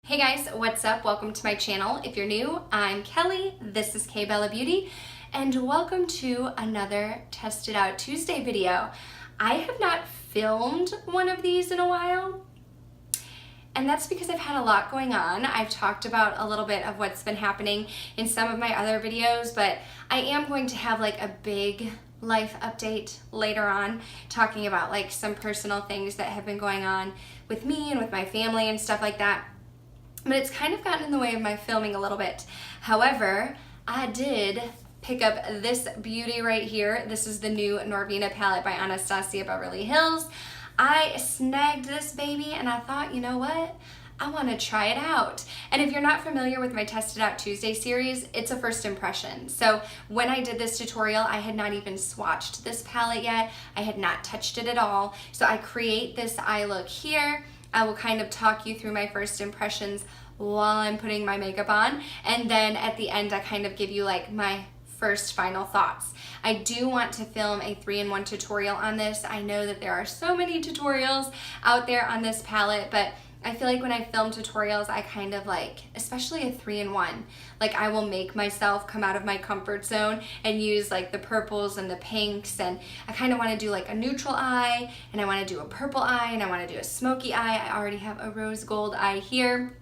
Hey guys, what's up? Welcome to my channel. If you're new, I'm Kelly, this is KBellaBeauty, and welcome to another Test It Out Tuesday video. I have not filmed one of these in a while, and that's because I've had a lot going on. I've talked about a little bit of what's been happening in some of my other videos, but I am going to have like a big life update later on, talking about like some personal things that have been going on with me and with my family and stuff like that. But it's kind of gotten in the way of my filming a little bit. However, I did pick up this beauty right here. This is the new Norvina palette by Anastasia Beverly Hills. I snagged this baby and I thought, you know what? I want to try it out. And if you're not familiar with my Test It Out Tuesday series, it's a first impression. So when I did this tutorial, I had not even swatched this palette yet. I had not touched it at all. So I create this eye look here. I will kind of talk you through my first impressions while I'm putting my makeup on, and then at the end I kind of give you like my first final thoughts. I do want to film a 3-in-1 tutorial on this. I know that there are so many tutorials out there on this palette, but I feel like when I film tutorials, I kind of like, especially a 3-in-1, like I will make myself come out of my comfort zone and use like the purples and the pinks, and I kind of want to do like a neutral eye, and I want to do a purple eye, and I want to do a smoky eye. I already have a rose gold eye here.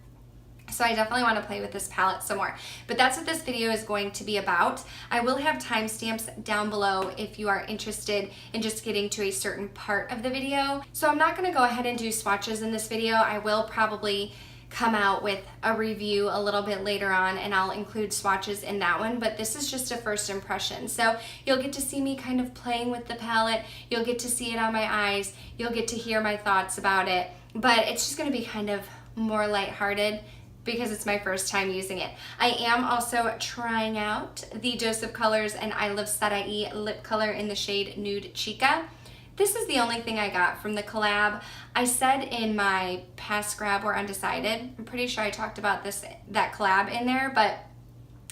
So I definitely want to play with this palette some more. But that's what this video is going to be about. I will have timestamps down below if you are interested in just getting to a certain part of the video. So I'm not going to go ahead and do swatches in this video. I will probably come out with a review a little bit later on, and I'll include swatches in that one, but this is just a first impression. So you'll get to see me kind of playing with the palette. You'll get to see it on my eyes. You'll get to hear my thoughts about it, but it's just going to be kind of more lighthearted because it's my first time using it. I am also trying out the Dose of Colors and I Love Sarai lip color in the shade Nude Chica. This is the only thing I got from the collab. I said in my past grab or Undecided, I'm pretty sure I talked about that collab in there, but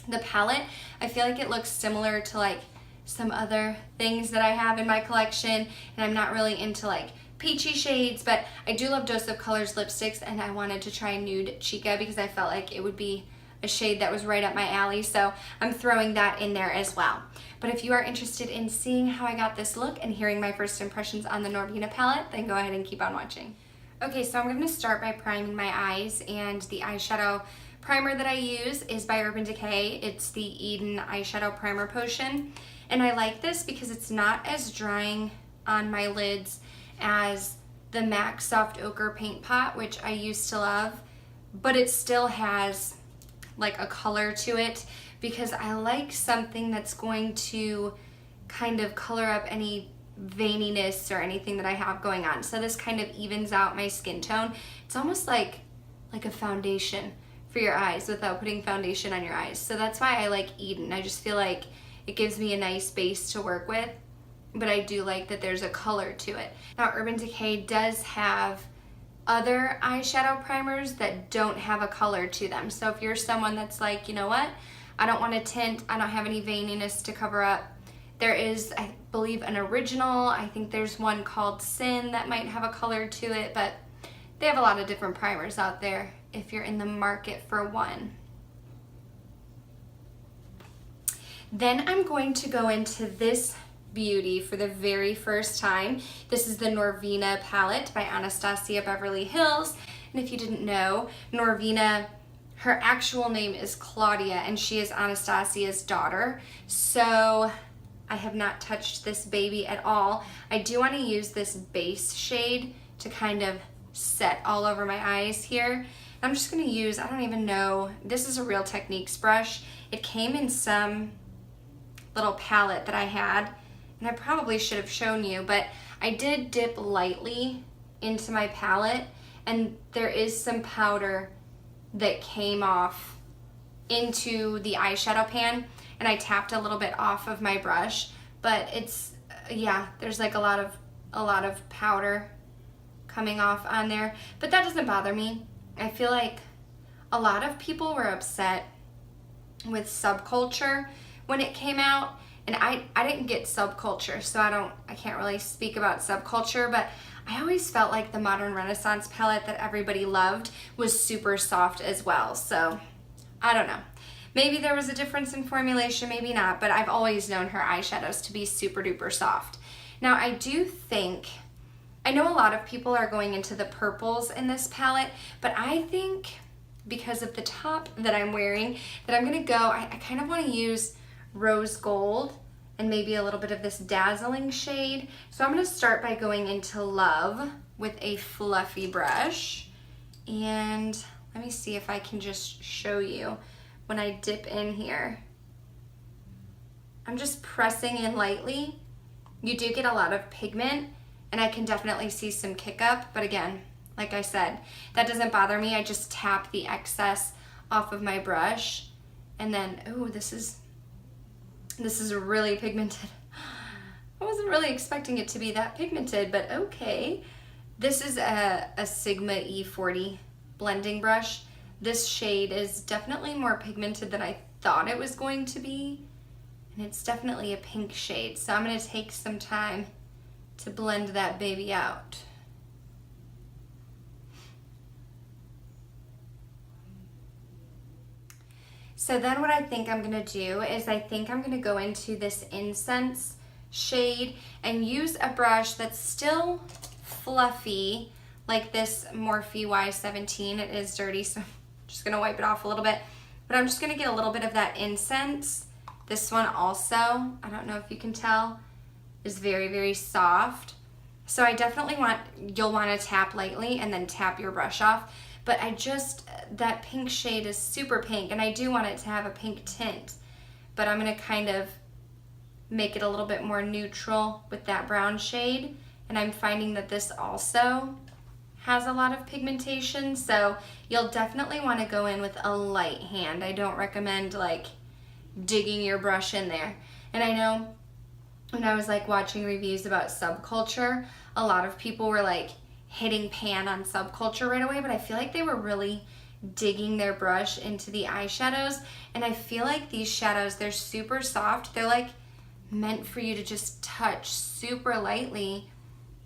the palette, I feel like it looks similar to like some other things that I have in my collection, and I'm not really into like peachy shades, but I do love Dose of Colors lipsticks, and I wanted to try Nude Chica because I felt like it would be a shade that was right up my alley, so I'm throwing that in there as well. But if you are interested in seeing how I got this look and hearing my first impressions on the Norvina palette, then go ahead and keep on watching. Okay, so I'm going to start by priming my eyes, and the eyeshadow primer that I use is by Urban Decay. It's the Eden Eyeshadow Primer Potion, and I like this because it's not as drying on my lids as the MAC Soft Ochre Paint Pot, which I used to love, but it still has like a color to it because I like something that's going to kind of color up any veininess or anything that I have going on. So this kind of evens out my skin tone. It's almost like a foundation for your eyes without putting foundation on your eyes. So that's why I like Eden. I just feel like it gives me a nice base to work with, but I do like that there's a color to it. Now, Urban Decay does have other eyeshadow primers that don't have a color to them. So if you're someone that's like, you know what, I don't want a tint, I don't have any veininess to cover up, there is, I believe, an original. I think there's one called Sin that might have a color to it, but they have a lot of different primers out there if you're in the market for one. Then I'm going to go into this beauty for the very first time. This is the Norvina palette by Anastasia Beverly Hills. And if you didn't know, Norvina, her actual name is Claudia, and she is Anastasia's daughter. So I have not touched this baby at all. I do want to use this base shade to kind of set all over my eyes here. I'm just going to use, I don't even know, this is a Real Techniques brush. It came in some little palette that I had, and I probably should have shown you, but I did dip lightly into my palette, and there is some powder that came off into the eyeshadow pan, and I tapped a little bit off of my brush, but it's, yeah, there's like a lot of powder coming off on there, but that doesn't bother me. I feel like a lot of people were upset with Subculture when it came out, And I didn't get subculture, so I can't really speak about subculture, but I always felt like the Modern Renaissance palette that everybody loved was super soft as well. So I don't know. Maybe there was a difference in formulation, maybe not, but I've always known her eyeshadows to be super duper soft. Now I do think, I know a lot of people are going into the purples in this palette, but I think because of the top that I'm wearing, that I'm gonna go, I kind of wanna use rose gold and maybe a little bit of this dazzling shade. So I'm gonna start by going into Love with a fluffy brush. And let me see if I can just show you when I dip in here. I'm just pressing in lightly. You do get a lot of pigment and I can definitely see some kick up, but again, like I said, that doesn't bother me. I just tap the excess off of my brush and then, ooh, this is really pigmented. I wasn't really expecting it to be that pigmented, but okay. This is a Sigma E40 blending brush. This shade is definitely more pigmented than I thought it was going to be, and it's definitely a pink shade. So I'm gonna take some time to blend that baby out. So then what I think I'm gonna do is I think I'm gonna go into this Incense shade and use a brush that's still fluffy, like this Morphe Y17. It is dirty, so I'm just gonna wipe it off a little bit. But I'm just gonna get a little bit of that Incense. This one also, I don't know if you can tell, is very, very soft. So I definitely you'll wanna tap lightly and then tap your brush off. But that pink shade is super pink, and I do want it to have a pink tint. But I'm gonna kind of make it a little bit more neutral with that brown shade. And I'm finding that this also has a lot of pigmentation, so you'll definitely wanna go in with a light hand. I don't recommend like digging your brush in there. And I know when I was like watching reviews about subculture, a lot of people were like hitting pan on subculture right away, but I feel like they were really digging their brush into the eyeshadows. And I feel like these shadows, they're super soft. They're like meant for you to just touch super lightly,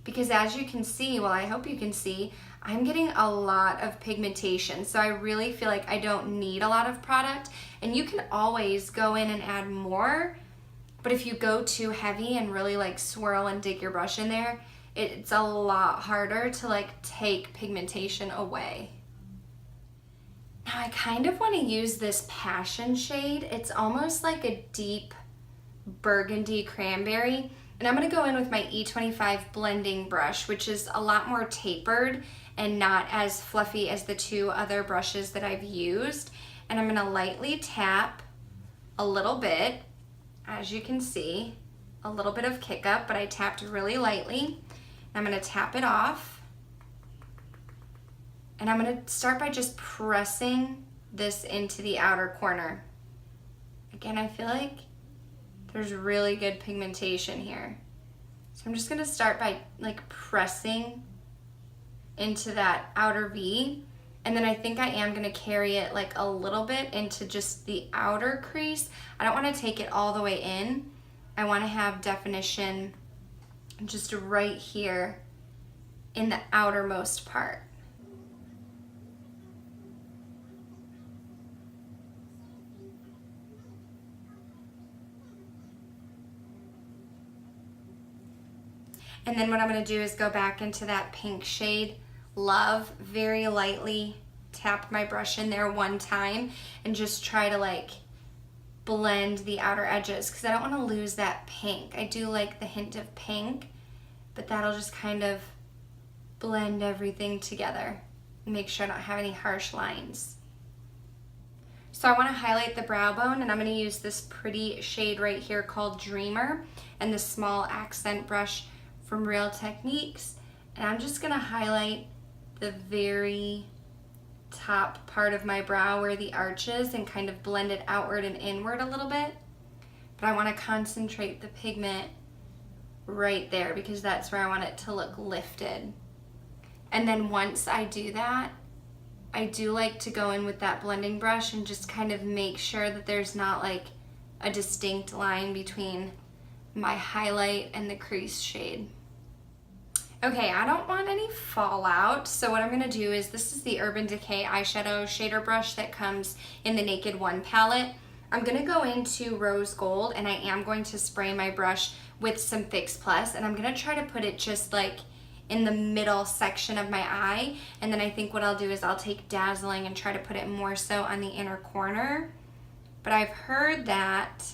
because as you can see, well, I hope you can see, I'm getting a lot of pigmentation. So I really feel like I don't need a lot of product, and you can always go in and add more. But if you go too heavy and really like swirl and dig your brush in there, it's a lot harder to like take pigmentation away. Now I kind of want to use this Passion shade. It's almost like a deep burgundy cranberry. And I'm going to go in with my E25 blending brush, which is a lot more tapered and not as fluffy as the two other brushes that I've used. And I'm going to lightly tap a little bit. As you can see, a little bit of kick up, but I tapped really lightly. I'm gonna tap it off. And I'm gonna start by just pressing this into the outer corner. Again, I feel like there's really good pigmentation here. So I'm just gonna start by like pressing into that outer V. And then I think I am gonna carry it like a little bit into just the outer crease. I don't wanna take it all the way in. I wanna have definition just right here in the outermost part. And then what I'm gonna do is go back into that pink shade, Love, very lightly tap my brush in there one time and just try to like blend the outer edges, because I don't want to lose that pink. I do like the hint of pink, but that'll just kind of blend everything together and make sure I don't have any harsh lines. So I want to highlight the brow bone, and I'm going to use this pretty shade right here called Dreamer and the small accent brush from Real Techniques. And I'm just going to highlight the very top part of my brow where the arch is and kind of blend it outward and inward a little bit. But I want to concentrate the pigment right there because that's where I want it to look lifted. And then once I do that, I do like to go in with that blending brush and just kind of make sure that there's not like a distinct line between my highlight and the crease shade. Okay, I don't want any fallout, so what I'm gonna do is, this is the Urban Decay eyeshadow shader brush that comes in the Naked One palette. I'm gonna go into Rose Gold, and I am going to spray my brush with some Fix Plus, and I'm gonna try to put it just like in the middle section of my eye, and then I think what I'll do is I'll take Dazzling and try to put it more so on the inner corner. But I've heard that,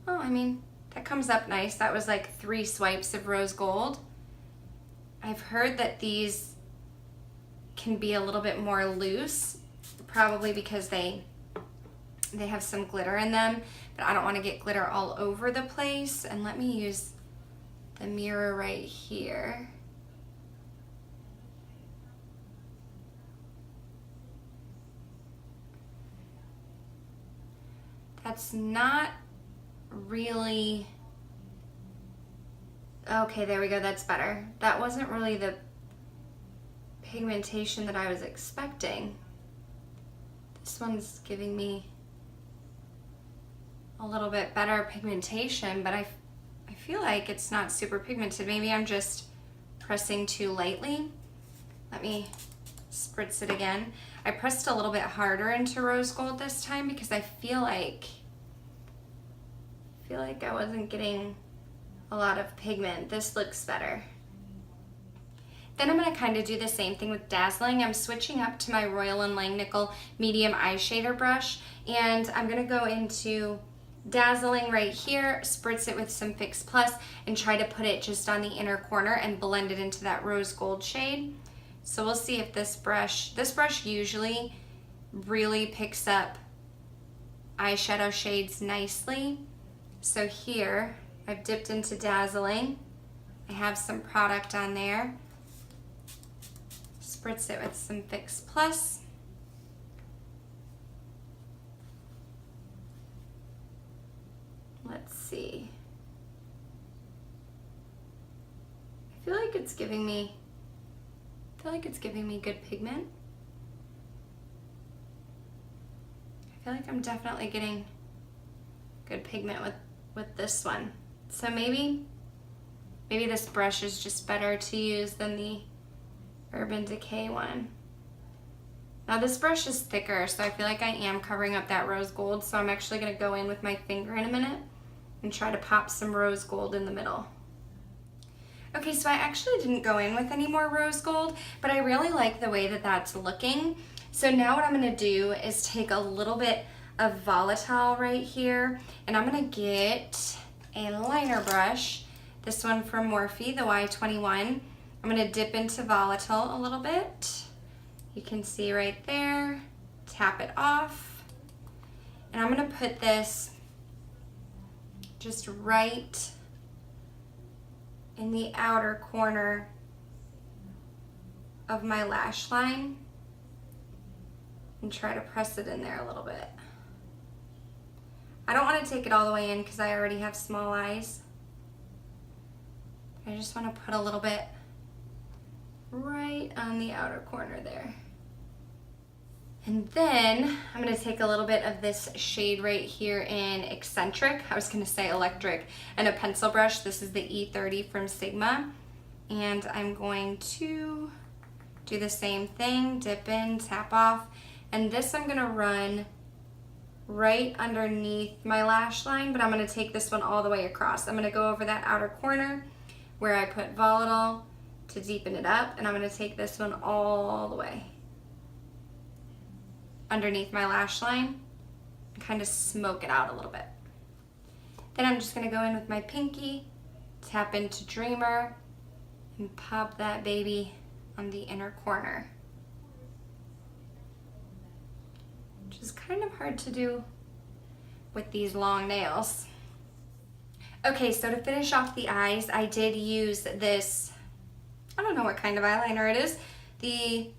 oh, I mean, that comes up nice. That was like 3 swipes of Rose Gold. I've heard that these can be a little bit more loose, probably because they have some glitter in them, but I don't want to get glitter all over the place. And let me use the mirror right here. That's not really, okay, there we go, that's better. That wasn't really the pigmentation that I was expecting. This one's giving me a little bit better pigmentation, but I feel like it's not super pigmented. Maybe I'm just pressing too lightly. Let me spritz it again. I pressed a little bit harder into Rose Gold this time because I feel like I wasn't getting a lot of pigment. This looks better. Then I'm going to kind of do the same thing with Dazzling. I'm switching up to my Royal & Langnickel medium eye shader brush, and I'm going to go into Dazzling right here, spritz it with some Fix Plus, and try to put it just on the inner corner and blend it into that Rose Gold shade. So we'll see if this brush usually really picks up eyeshadow shades nicely. So here, I've dipped into Dazzling. I have some product on there. Spritz it with some Fix Plus. Let's see. I feel like it's giving me good pigment. I feel like I'm definitely getting good pigment with this one. So maybe this brush is just better to use than the Urban Decay one. Now this brush is thicker, so I feel like I am covering up that Rose Gold, so I'm actually gonna go in with my finger in a minute and try to pop some Rose Gold in the middle. Okay, so I actually didn't go in with any more Rose Gold, but I really like the way that that's looking. So now what I'm gonna do is take a little bit of Volatile right here, and I'm gonna get a liner brush, this one from Morphe, the Y21. I'm gonna dip into Volatile a little bit. You can see right there, tap it off. And I'm gonna put this just right in the outer corner of my lash line and try to press it in there a little bit. I don't want to take it all the way in because I already have small eyes. I just want to put a little bit right on the outer corner there. And then I'm going to take a little bit of this shade right here in Eccentric. I was going to say Electric, and a pencil brush. This is the E30 from Sigma. And I'm going to do the same thing, dip in, tap off. And this I'm going to run right underneath my lash line, but I'm going to take this one all the way across. I'm going to go over that outer corner where I put Volatile to deepen it up, and I'm going to take this one all the way underneath my lash line and kind of smoke it out a little bit. Then I'm just going to go in with my pinky, tap into Dreamer, and pop that baby on the inner corner. Which is kind of hard to do with these long nails. Okay, so to finish off the eyes, I did use this, I don't know what kind of eyeliner it is, the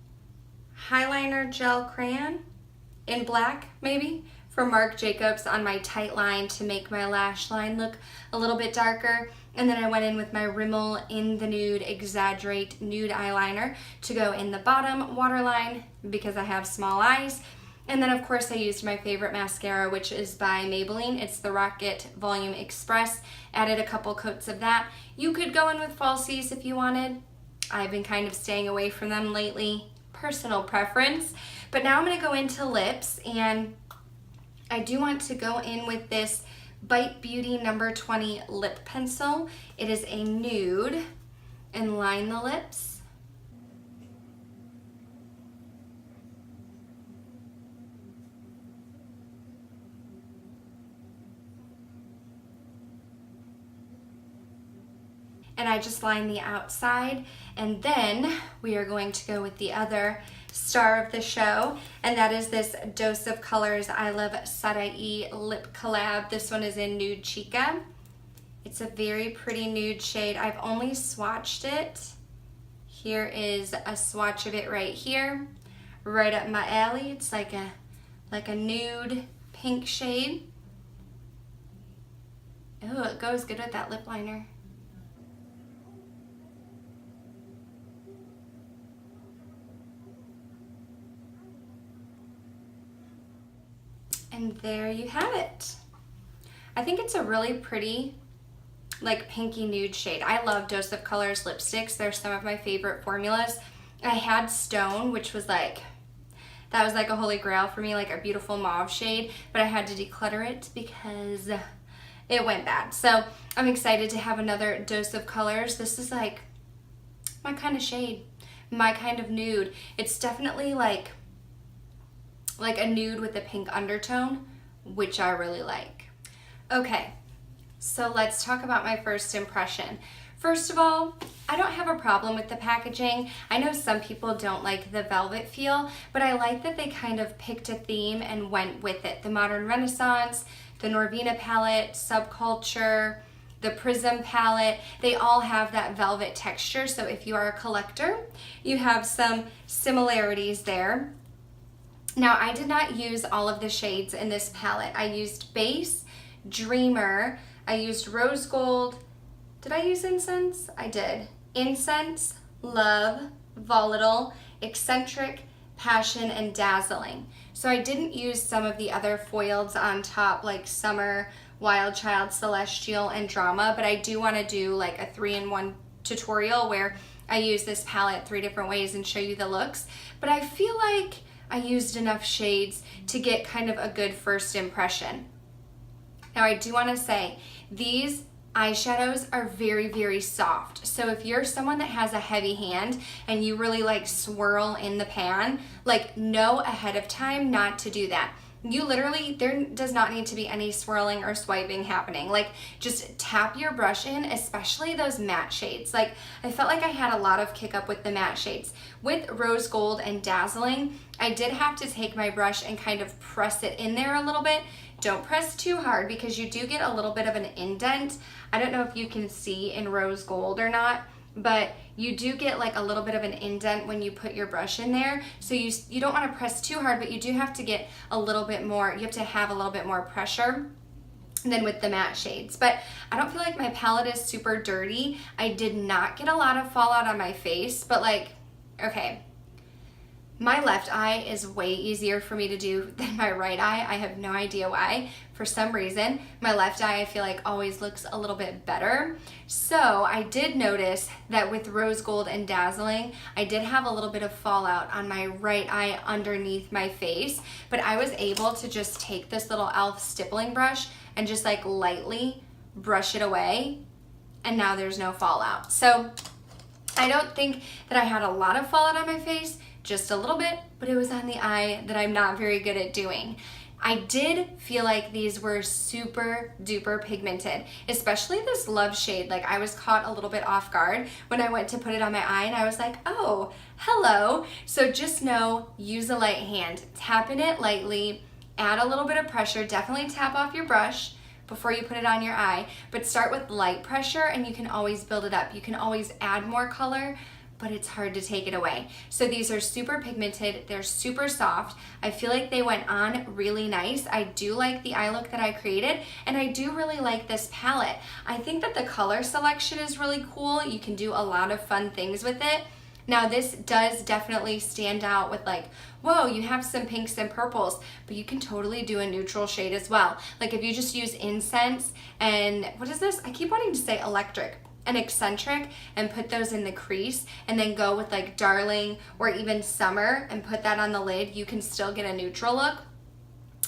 Highliner Gel Crayon in black, maybe, from Marc Jacobs on my tight line to make my lash line look a little bit darker. And then I went in with my Rimmel In the Nude Exaggerate Nude Eyeliner to go in the bottom waterline because I have small eyes. And then of course I used my favorite mascara, which is by Maybelline. It's the Rocket Volume Express. Added a couple coats of that. You could go in with falsies if you wanted. I've been kind of staying away from them lately. Personal preference. But now I'm going to go into lips, and I do want to go in with this Bite Beauty number 20 lip pencil. It is a nude, and line the lips. And I just line the outside, and then we are going to go with the other star of the show, and that is this Dose of Colors I Love Sadai Lip Collab. This one is in Nude Chica. It's a very pretty nude shade. I've only swatched it. Here is a swatch of it right here, right up my alley. It's like a nude pink shade. Oh, it goes good with that lip liner. And there you have it. I think it's a really pretty, like, pinky nude shade. I love Dose of Colors lipsticks. They're some of my favorite formulas. I had Stone, which was like, that was like a holy grail for me, like a beautiful mauve shade, but I had to declutter it because it went bad. So I'm excited to have another Dose of Colors. This is like my kind of shade, my kind of nude. It's definitely like a nude with a pink undertone, which I really like. Okay, so let's talk about my first impression. First of all, I don't have a problem with the packaging. I know some people don't like the velvet feel, but I like that they kind of picked a theme and went with it. The Modern Renaissance, the Norvina palette, Subculture, the Prism palette, they all have that velvet texture. So if you are a collector, you have some similarities there. Now, I did not use all of the shades in this palette. I used Base, Dreamer, I used Rose Gold. Did I use Incense? I did. Incense, Love, Volatile, Eccentric, Passion, and Dazzling. So I didn't use some of the other foils on top, like Summer, Wild Child, Celestial, and Drama, but I do want to do like a 3-in-1 tutorial where I use this palette 3 different ways and show you the looks. But I feel like I used enough shades to get kind of a good first impression. Now I do want to say, these eyeshadows are very, very soft. So if you're someone that has a heavy hand and you really like swirl in the pan, like know ahead of time not to do that. You literally, there does not need to be any swirling or swiping happening. Like, just tap your brush in, especially those matte shades. Like, I felt like I had a lot of kick up with the matte shades. With Rose Gold and Dazzling, I did have to take my brush and kind of press it in there a little bit. Don't press too hard because you do get a little bit of an indent. I don't know if you can see in Rose Gold or not, but you do get like a little bit of an indent when you put your brush in there. So you don't want to press too hard, but you do have to get a little bit more, you have to have a little bit more pressure than with the matte shades. But I don't feel like my palette is super dirty. I did not get a lot of fallout on my face, but like, okay. My left eye is way easier for me to do than my right eye. I have no idea why. For some reason, my left eye I feel like always looks a little bit better. So I did notice that with Rose Gold and Dazzling, I did have a little bit of fallout on my right eye underneath my face, but I was able to just take this little e.l.f. stippling brush and just like lightly brush it away, and now there's no fallout. So I don't think that I had a lot of fallout on my face, just a little bit, but it was on the eye that I'm not very good at doing. I did feel like these were super duper pigmented, especially this Love shade. Like, I was caught a little bit off guard when I went to put it on my eye, and I was like, oh, hello. So just know, use a light hand, tap in it lightly, add a little bit of pressure, definitely tap off your brush before you put it on your eye, but start with light pressure and you can always build it up. You can always add more color, but it's hard to take it away. So these are super pigmented, they're super soft. I feel like they went on really nice. I do like the eye look that I created, and I do really like this palette. I think that the color selection is really cool. You can do a lot of fun things with it. Now this does definitely stand out with like, whoa, you have some pinks and purples, but you can totally do a neutral shade as well. Like if you just use Incense and, what is this? I keep wanting to say Electric and Eccentric and put those in the crease and then go with like Darling or even Summer and put that on the lid, you can still get a neutral look.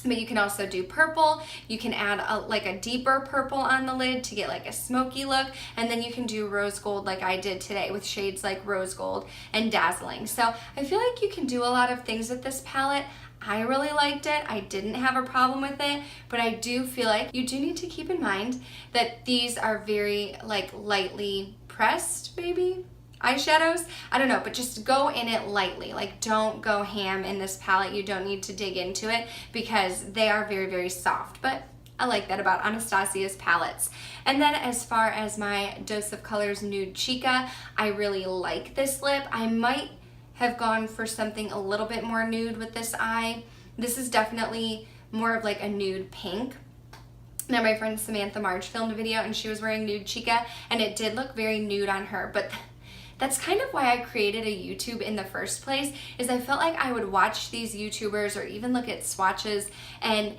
But you can also do purple. You can add like a deeper purple on the lid to get like a smoky look. And then you can do rose gold like I did today with shades like rose gold and dazzling. So I feel like you can do a lot of things with this palette. I really liked it. I didn't have a problem with it, but I do feel like you do need to keep in mind that these are very like lightly pressed, maybe? Eyeshadows, I don't know, but just go in it lightly. Like don't go ham in this palette. You don't need to dig into it because they are very, very soft, but I like that about Anastasia's palettes. And then as far as my Dose of Colors Nude Chica, I really like this lip. I might have gone for something a little bit more nude with this eye. This is definitely more of like a nude pink. Now my friend Samantha Marge filmed a video and she was wearing Nude Chica and it did look very nude on her, but that's kind of why I created a YouTube in the first place, is I felt like I would watch these YouTubers or even look at swatches and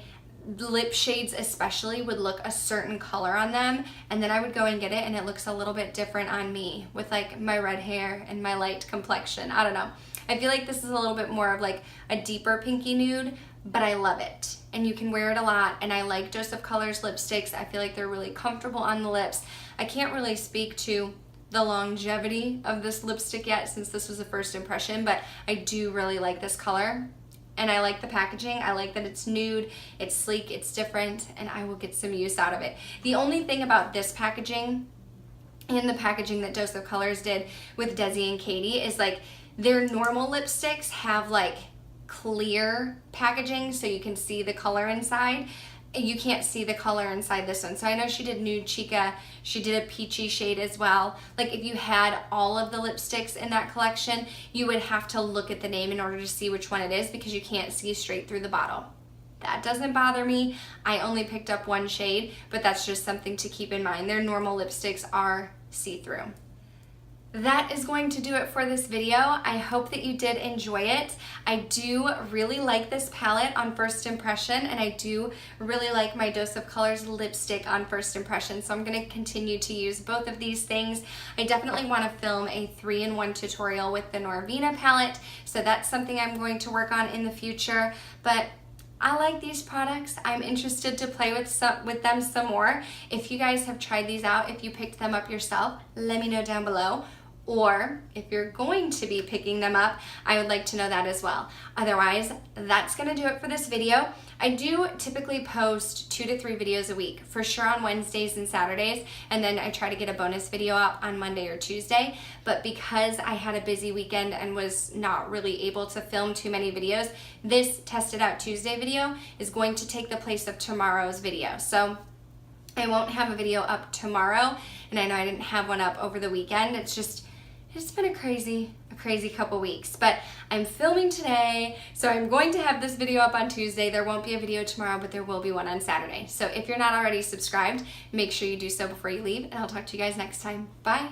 lip shades especially would look a certain color on them, and then I would go and get it and it looks a little bit different on me with like my red hair and my light complexion. I don't know. I feel like this is a little bit more of like a deeper pinky nude, but I love it and you can wear it a lot, and I like Dose of Colors lipsticks. I feel like they're really comfortable on the lips. I can't really speak to the longevity of this lipstick yet since this was a first impression, but I do really like this color and I like the packaging. I like that it's nude, it's sleek, it's different, and I will get some use out of it. The only thing about this packaging and the packaging that Dose of Colors did with Desi and Katie is like their normal lipsticks have like clear packaging so you can see the color inside. You can't see the color inside this one. So I know she did Nude Chica, she did a peachy shade as well. Like if you had all of the lipsticks in that collection, you would have to look at the name in order to see which one it is because you can't see straight through the bottle. That doesn't bother me. I only picked up one shade, but that's just something to keep in mind. Their normal lipsticks are see-through. That is going to do it for this video. I hope that you did enjoy it. I do really like this palette on first impression, and I do really like my Dose of Colors lipstick on first impression, so I'm going to continue to use both of these things. I definitely want to film a 3-in-1 tutorial with the Norvina palette, so that's something I'm going to work on in the future, but I like these products. I'm interested to play with them some more. If you guys have tried these out, if you picked them up yourself, let me know down below. Or if you're going to be picking them up, I would like to know that as well. Otherwise, that's gonna do it for this video. I do typically post 2 to 3 videos a week, for sure on Wednesdays and Saturdays, and then I try to get a bonus video up on Monday or Tuesday. But because I had a busy weekend and was not really able to film too many videos, this Tested Out Tuesday video is going to take the place of tomorrow's video. So I won't have a video up tomorrow, and I know I didn't have one up over the weekend. It's been a crazy couple weeks, but I'm filming today, so I'm going to have this video up on Tuesday. There won't be a video tomorrow, but there will be one on Saturday. So if you're not already subscribed, make sure you do so before you leave, and I'll talk to you guys next time. Bye.